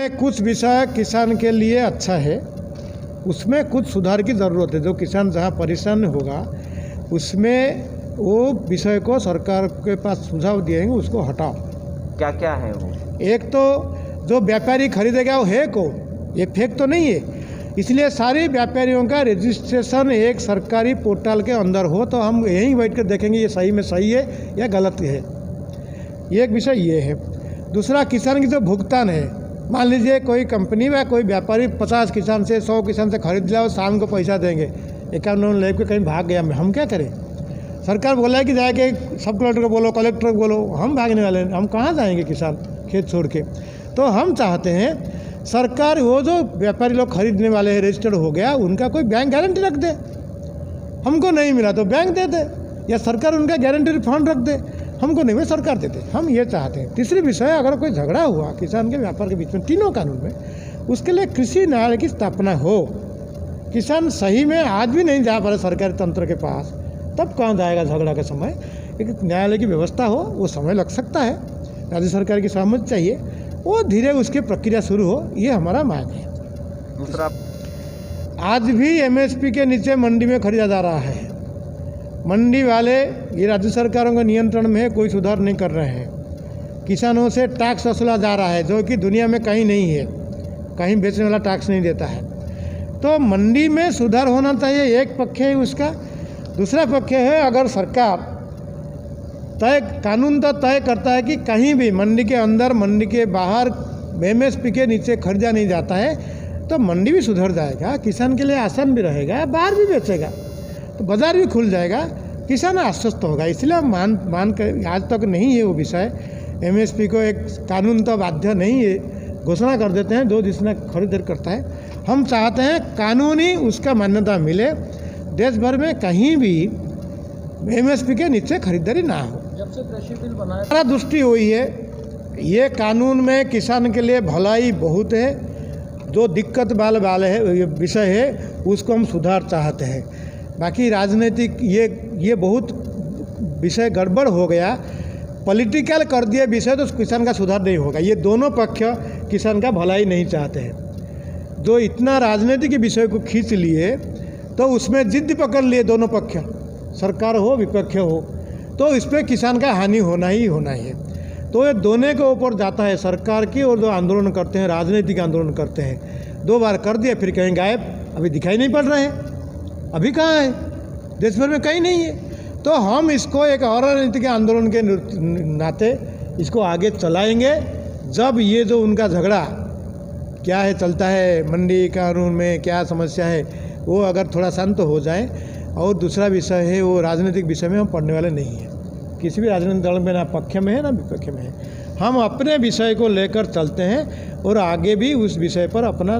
उसमें कुछ विषय किसान के लिए अच्छा है, उसमें कुछ सुधार की ज़रूरत है। जो किसान जहाँ परेशान होगा उसमें वो विषय को सरकार के पास सुझाव दिएंगे, उसको हटाओ। क्या क्या है वो? एक तो जो व्यापारी खरीदेगा वो है कौन, ये फेक तो नहीं है, इसलिए सारे व्यापारियों का रजिस्ट्रेशन एक सरकारी पोर्टल के अंदर हो तो हम यहीं बैठ कर देखेंगे ये सही में सही है या गलत है। ये एक विषय ये है। दूसरा, किसान की जो भुगतान है, मान लीजिए कोई कंपनी या कोई व्यापारी 50 किसान से 100 किसान से खरीद लिया और शाम को पैसा देंगे, अकाउंट लेकर कहीं भाग गया, हम क्या करें? सरकार बोला है कि जाके सब कलेक्टर को बोलो, कलेक्टर को बोलो, हम भागने वाले हैं, हम कहाँ जाएंगे किसान खेत छोड़ के। तो हम चाहते हैं सरकार वो जो व्यापारी लोग खरीदने वाले हैं रजिस्टर्ड हो गया, उनका कोई बैंक गारंटी रख दे, हमको नहीं मिला तो बैंक दे दे, या सरकार उनका गारंटी फंड रख दे, हमको नहीं मिला सरकार देते, हम ये चाहते हैं। तीसरी विषय, अगर कोई झगड़ा हुआ किसान के व्यापार के बीच में तीनों कानून में, उसके लिए कृषि न्यायालय की स्थापना हो। किसान सही में आज भी नहीं जा पा रहे सरकारी तंत्र के पास, तब कहाँ जाएगा झगड़ा के समय? एक न्यायालय की व्यवस्था हो, वो समय लग सकता है, राज्य सरकार की सहमति चाहिए, वो धीरे उसकी प्रक्रिया शुरू हो, ये हमारा मांग है। दूसरा, आज भी एमएसपी के नीचे मंडी में खरीदा जा रहा है। मंडी वाले ये राज्य सरकारों के नियंत्रण में है, कोई सुधार नहीं कर रहे हैं। किसानों से टैक्स वसूला जा रहा है जो कि दुनिया में कहीं नहीं है, कहीं बेचने वाला टैक्स नहीं देता है। तो मंडी में सुधार होना चाहिए, एक पक्ष है उसका। दूसरा पक्ष है, अगर सरकार कानून तो तय करता है कि कहीं भी मंडी के अंदर मंडी के बाहर एमएसपी के नीचे खरीदा नहीं जाता है, तो मंडी भी सुधर जाएगा, किसान के लिए आसान भी रहेगा, बाहर भी बेचेगा तो बाज़ार भी खुल जाएगा, किसान आश्वस्त होगा। इसलिए हम मान कर, आज तक नहीं है वो विषय, एमएसपी को एक कानून तो बाध्य नहीं है, घोषणा कर देते हैं, जो जिसने खरीदारी करता है। हम चाहते हैं कानूनी उसका मान्यता मिले, देश भर में कहीं भी एमएसपी के नीचे खरीदारी ना हो। जब से कृषि बिल बनाया, हमारा दृष्टि हुई है, ये कानून में किसान के लिए भलाई बहुत है, जो दिक्कत वाले है विषय है उसको हम सुधार चाहते हैं। बाकी राजनीतिक ये बहुत विषय गड़बड़ हो गया, पॉलिटिकल कर दिए विषय, तो किसान का सुधार नहीं होगा। ये दोनों पक्ष किसान का भलाई नहीं चाहते हैं। जो इतना राजनीतिक विषय को खींच लिए तो उसमें जिद्द पकड़ लिए दोनों पक्ष, सरकार हो विपक्ष हो, तो इस पर किसान का हानि होना ही है। तो ये दोनों के ऊपर जाता है, सरकार की और जो आंदोलन करते हैं, राजनीतिक आंदोलन करते हैं। 2 बार कर दिया फिर कहीं गायब, अभी दिखाई नहीं पड़ रहे हैं, अभी कहाँ है, देश भर में कहीं नहीं है। तो हम इसको एक और राजनीतिक आंदोलन के नाते इसको आगे चलाएंगे, जब ये जो उनका झगड़ा क्या है चलता है मंडी कानून में, क्या समस्या है, वो अगर थोड़ा शांत हो जाए। और दूसरा विषय है, वो राजनीतिक विषय में हम पढ़ने वाले नहीं हैं, किसी भी राजनीतिक दल में ना पक्ष में है ना विपक्ष में है। हम अपने विषय को लेकर चलते हैं और आगे भी उस विषय पर अपना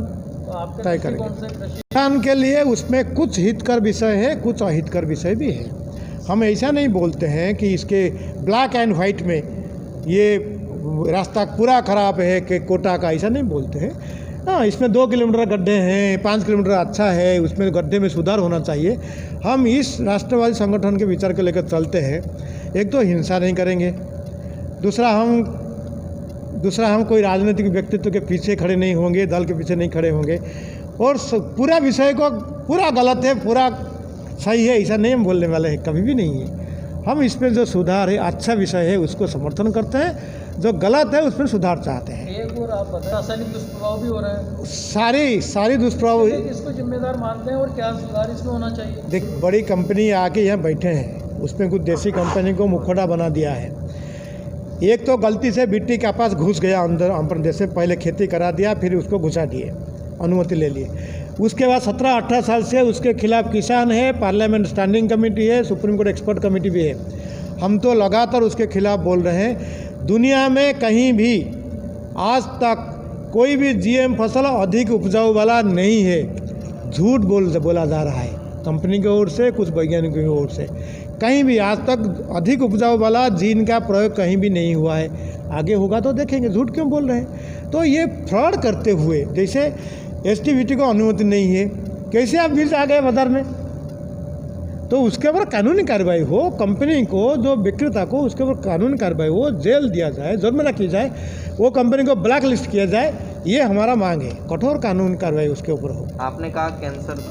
तय करेंगे। किसान के लिए उसमें कुछ हितकर विषय है, कुछ अहितकर विषय भी है। हम ऐसा नहीं बोलते हैं कि इसके ब्लैक एंड वाइट में ये रास्ता पूरा खराब है कि कोटा का, ऐसा नहीं बोलते हैं। हाँ, इसमें 2 किलोमीटर गड्ढे हैं, 5 किलोमीटर अच्छा है, उसमें गड्ढे में सुधार होना चाहिए। हम इस राष्ट्रवादी संगठन के विचार को लेकर चलते हैं। एक तो हिंसा नहीं करेंगे, दूसरा हम कोई राजनीतिक व्यक्तित्व के पीछे खड़े नहीं होंगे, दल के पीछे नहीं खड़े होंगे, और पूरा विषय को पूरा गलत है पूरा सही है ऐसा नहीं हम बोलने वाले हैं, कभी भी नहीं है। हम इस पर जो सुधार है, अच्छा विषय है, उसको समर्थन करते हैं, जो गलत है उस पर सुधार चाहते हैं। एक और आप बताएं, रासायनिक दुष्प्रभाव भी हो रहा है, सारी दुष्प्रभाव। इसको जिम्मेदार मानते हैं और क्या सुधार इसमें होना चाहिए? देख, बड़ी कंपनी आके यहाँ बैठे हैं, उसमें कुछ देसी कंपनी को मुखौटा बना दिया है। एक तो गलती से बिट्टी कपास घुस गया अंदर, अपने देश से पहले खेती करा दिया, फिर उसको घुसा दिए, अनुमति ले लिए। उसके बाद 17-18 साल से उसके खिलाफ किसान है, पार्लियामेंट स्टैंडिंग कमेटी है, सुप्रीम कोर्ट एक्सपर्ट कमेटी भी है। हम तो लगातार उसके खिलाफ बोल रहे हैं। दुनिया में कहीं भी आज तक कोई भी जीएम फसल अधिक उपजाऊ वाला नहीं है, झूठ बोला जा रहा है कंपनी की ओर से, कुछ वैज्ञानिकों की ओर से। कहीं भी आज तक अधिक उपजाऊ वाला जीन का प्रयोग कहीं भी नहीं हुआ है। आगे होगा तो देखेंगे, झूठ क्यों बोल रहे हैं। तो ये फ्रॉड करते हुए, जैसे एसटीबीटी को अनुमति नहीं है, कैसे आप बीज आ गए बाजार में, तो उसके ऊपर कानूनी कार्रवाई हो, कंपनी को, जो विक्रेता को उसके ऊपर कानूनी कार्रवाई हो, जेल दिया जाए, जुर्माना की जाए, वो कंपनी को ब्लैक लिस्ट किया जाए, ये हमारा मांग है। कठोर कानूनी कार्रवाई उसके ऊपर हो। आपने कहा कैंसर,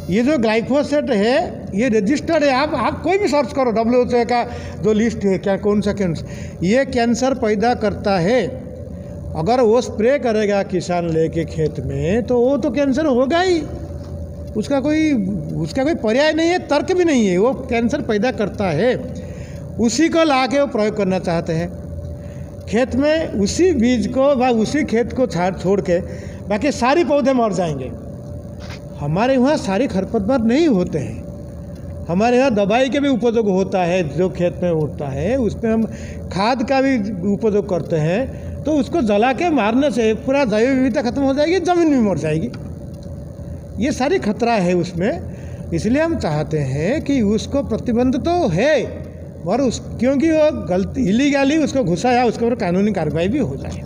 ये जो ग्लाइफोसेट है ये रजिस्टर्ड है, आप कोई भी सर्च करो WHO का जो लिस्ट है, क्या कौन सा कैंसर, ये कैंसर पैदा करता है। अगर वो स्प्रे करेगा किसान लेके खेत में तो वो तो कैंसर होगा ही, उसका कोई पर्याय नहीं है, तर्क भी नहीं है, वो कैंसर पैदा करता है। उसी को ला के वो प्रयोग करना चाहते हैं खेत में, उसी बीज को व उसी खेत को छोड़ के बाकी सारी पौधे मर जाएंगे। हमारे वहाँ सारी खरपतवार नहीं होते हैं, हमारे यहाँ दवाई के भी उपयोग होता है, जो खेत में उठता है उसमें हम खाद का भी उपयोग करते हैं। तो उसको जला के मारने से पूरा जैव विविधता खत्म हो जाएगी, ज़मीन भी मर जाएगी। ये सारी खतरा है उसमें, इसलिए हम चाहते हैं कि उसको प्रतिबंध तो है, और क्योंकि वो गलती इलीगली उसको घुसाया, उसके ऊपर कानूनी कार्रवाई भी हो जाए।